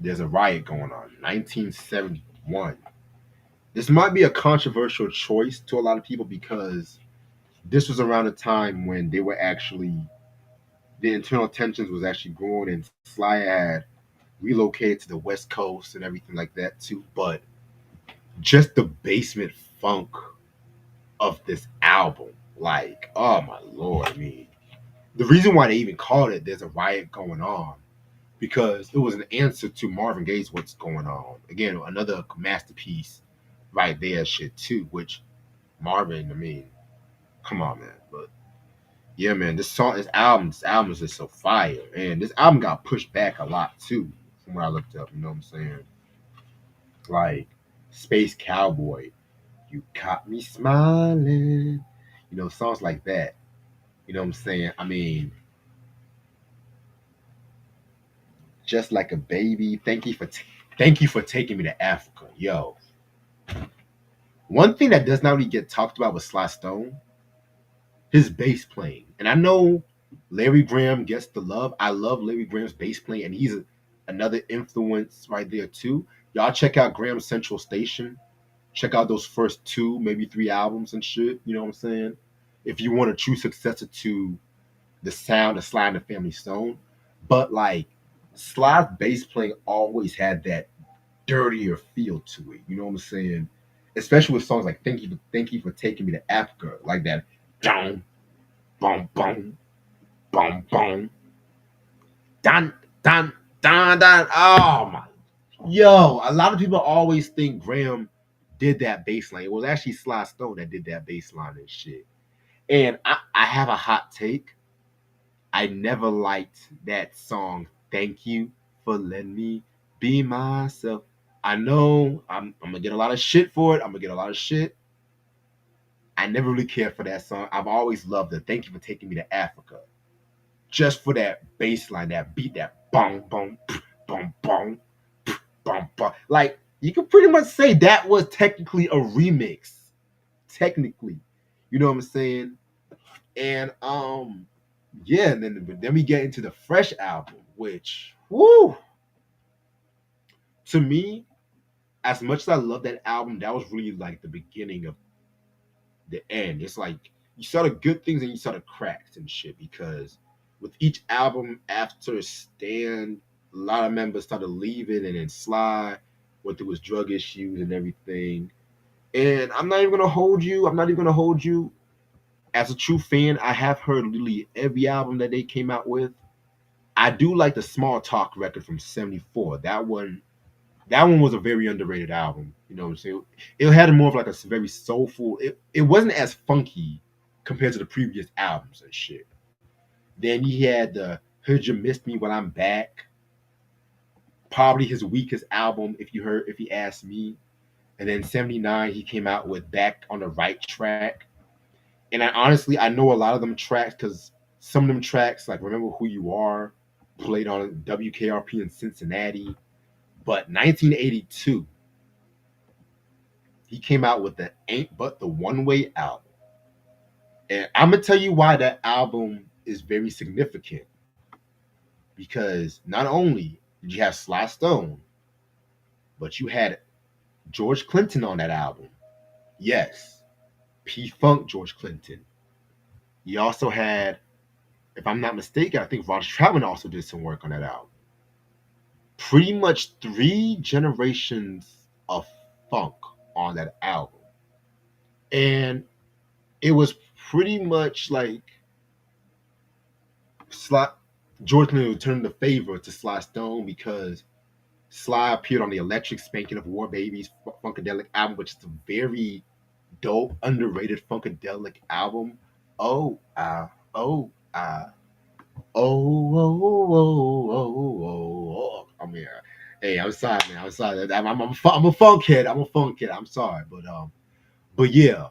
there's a riot going on, 1971. This might be a controversial choice to a lot of people because this was around a time when they were actually the internal tensions was actually growing and Sly had relocated to the West Coast and everything like that too. But just the basement funk of this album, like, oh my lord, I mean, the reason why they even called it "There's a Riot Going On" because it was an answer to Marvin Gaye's "What's Going On." Again, another masterpiece right there, shit too. Which Marvin, I mean, come on, man. But yeah, man, this album is just so fire, and this album got pushed back a lot too, from what I looked up. You know what I'm saying? Like Space Cowboy, you caught me smiling. You know, songs like that. You know what I'm saying? I mean, just like a baby. Thank you for taking me to Africa, yo. One thing that does not really get talked about with Sly Stone, his bass playing. And I know Larry Graham gets the love. I love Larry Graham's bass playing, and another influence right there too. Y'all check out Graham Central Station. Check out those first two, maybe three albums and shit. You know what I'm saying? If you want a true successor to the sound of Sly and the Family Stone, but like Sly's bass playing always had that dirtier feel to it. You know what I'm saying? Especially with songs like Thank You for Taking Me to Africa," like that. Down, boom, boom, boom, boom, dun, dun, dun, dun. Oh my, yo! A lot of people always think Graham did that bass line. It was actually Sly Stone that did that bass line and shit. And I have a hot take. I never liked that song. Thank you for letting me be myself. I know I'm gonna get a lot of shit for it. I'm gonna get a lot of shit. I never really cared for that song. I've always loved it. Thank you for taking me to Africa. just for that bass line, that beat, that bong bong bong bong bong bong. Like you could pretty much say that was technically a remix. Technically. You know what I'm saying? And yeah, and then we get into the Fresh album, which woo to me, as much as I love that album, that was really like the beginning of the end. It's like you saw the good things and you saw the cracks and shit because with each album after Stan, a lot of members started leaving and then Sly went through his drug issues and everything. And I'm not even gonna hold you. I'm not even gonna hold you. As a true fan, I have heard literally every album that they came out with. I do like the Small Talk record from '74. That one was a very underrated album. You know what I'm saying? It had more of like a very soulful. It wasn't as funky compared to the previous albums and shit. Then he had the Heard You Missed Me When I'm Back, probably his weakest album if you ask me. And then '79 he came out with Back on the Right Track. And I know a lot of them tracks because some of them tracks like Remember Who You Are played on WKRP in Cincinnati. But 1982 he came out with the Ain't But the One Way album. And I'm gonna tell you why that album is very significant. Because not only did you have Sly Stone, but you had George Clinton on that album. Yes, P Funk George Clinton. You also had, if I'm not mistaken, I think Roger Troutman also did some work on that album. Pretty much three generations of funk on that album. And it was pretty much like Sly, George Clinton returned the favor to Sly Stone because Sly appeared on the Electric Spanking of War Babies Funkadelic album, which is a very dope, underrated Funkadelic album. Oh, oh, oh. I mean, hey, I'm sorry, man. I'm sorry. I'm a funk kid. I'm a funk kid. I'm sorry, but yeah,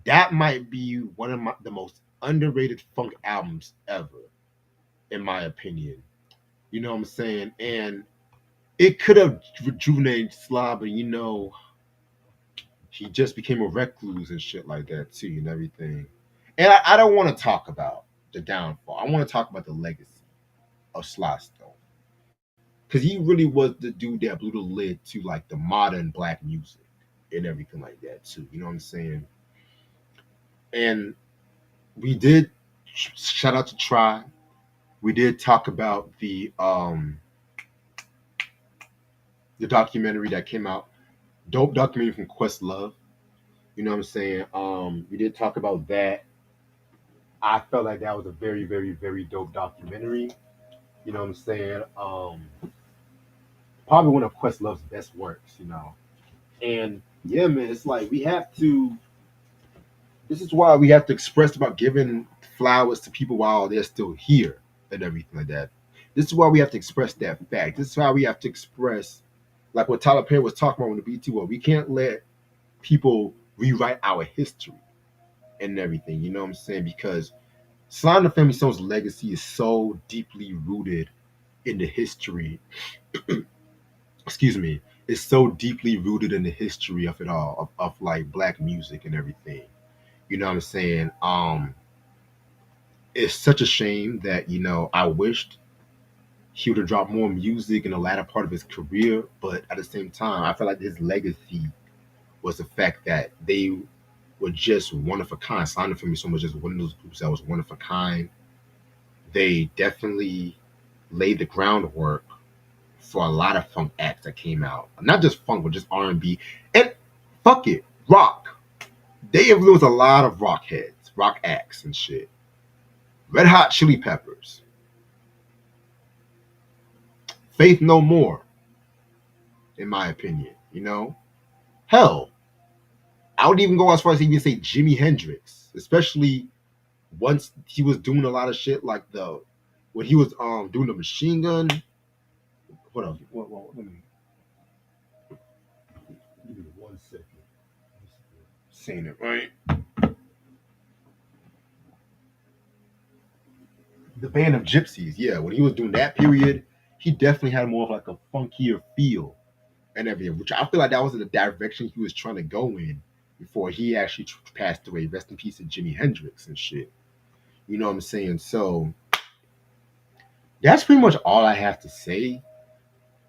that might be one of the most underrated funk albums ever, in my opinion. You know what I'm saying? And it could have rejuvenated Sly, but he just became a recluse and shit like that too, and everything. And I don't want to talk about the downfall. I want to talk about the legacy of Sly Stone because he really was the dude that blew the lid to like the modern black music and everything like that too. You know what I'm saying? And we did shout out to Try. We did talk about the documentary that came out, dope documentary from Questlove. You know what I'm saying? We did talk about that. I felt like that was a very, very, very dope documentary. You know what I'm saying? Probably one of Questlove's best works. And yeah, man, it's like we have to. This is why we have to express about giving flowers to people while they're still here and everything like that. This is why we have to express that fact. This is why we have to express, like what Tyler Perry was talking about in the BT World. We can't let people rewrite our history and everything. You know what I'm saying? Because Sly and the Family Stone's legacy is so deeply rooted in the history. Excuse me. It's so deeply rooted in the history of it all, of like black music and everything. You know what I'm saying? It's such a shame that I wished he would have dropped more music in the latter part of his career, but at the same time, I feel like his legacy was the fact that they were just one of a kind. Sly and the Family Stone was just one of those groups that was one of a kind. They definitely laid the groundwork for a lot of funk acts that came out. Not just funk, but just R&B. And fuck it, rock. They influenced a lot of rock heads, rock acts and shit. Red Hot Chili Peppers, Faith No More, in my opinion. Hell, I would even go as far as even say Jimi Hendrix, especially once he was doing a lot of shit like when he was doing the Machine Gun. What else? Let me give me 1 second. Saying it right. The Band of Gypsies. Yeah, when he was doing that period, he definitely had more of like a funkier feel and everything, which I feel like that was the direction he was trying to go in before he actually passed away. Rest in peace to Jimi Hendrix and shit. You know what I'm saying? So that's pretty much all I have to say.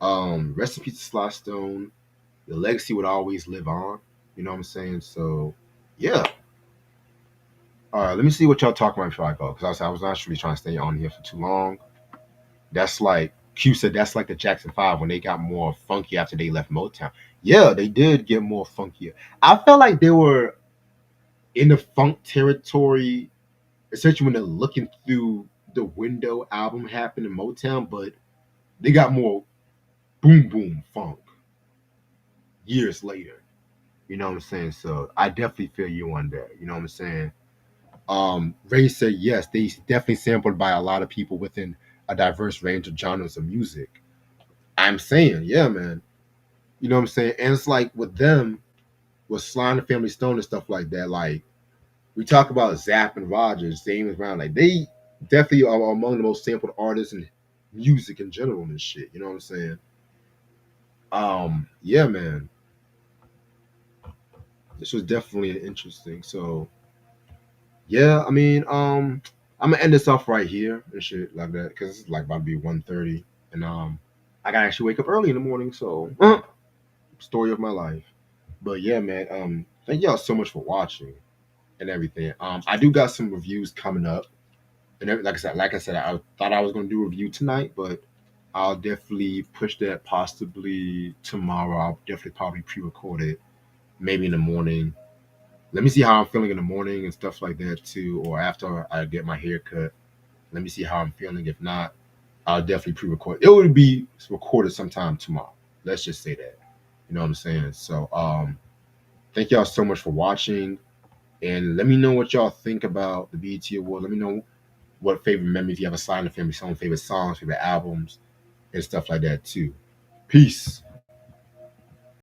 Rest in peace to Sly Stone. The legacy would always live on. You know what I'm saying? So yeah. All right, let me see what y'all talking about before I go, because I was not really trying to stay on here for too long. That's like Q said. That's like the Jackson Five when they got more funky after they left Motown. Yeah, they did get more funkier. I felt like they were in the funk territory, essentially when they're looking through the window album happened in Motown, but they got more boom boom funk years later. You know what I'm saying? So I definitely feel you on that. You know what I'm saying? Ray said yes, they definitely sampled by a lot of people within a diverse range of genres of music. I'm saying, yeah, man. You know what I'm saying? And it's like with them, with Sly and the Family Stone and stuff like that, like we talk about Zapp and Rogers, James Brown, like they definitely are among the most sampled artists in music in general and shit. You know what I'm saying? Yeah, man. This was definitely interesting. So yeah, I mean, I'm gonna end this off right here and shit like that because it's like about to be 1:30, and I gotta actually wake up early in the morning. So story of my life. But yeah, man. Thank y'all so much for watching and everything. I do got some reviews coming up, and like I said, I thought I was gonna do a review tonight, but I'll definitely push that possibly tomorrow. I'll definitely probably pre-record it, maybe in the morning. Let me see how I'm feeling in the morning and stuff like that too, or after I get my hair cut. Let me see how I'm feeling. If not, I'll definitely pre-record. It will be recorded sometime tomorrow. Let's just say that. You know what I'm saying? So, thank y'all so much for watching, and let me know what y'all think about the BET Award. Let me know what favorite memories you have assigned to family, some favorite songs, favorite albums, and stuff like that too. Peace.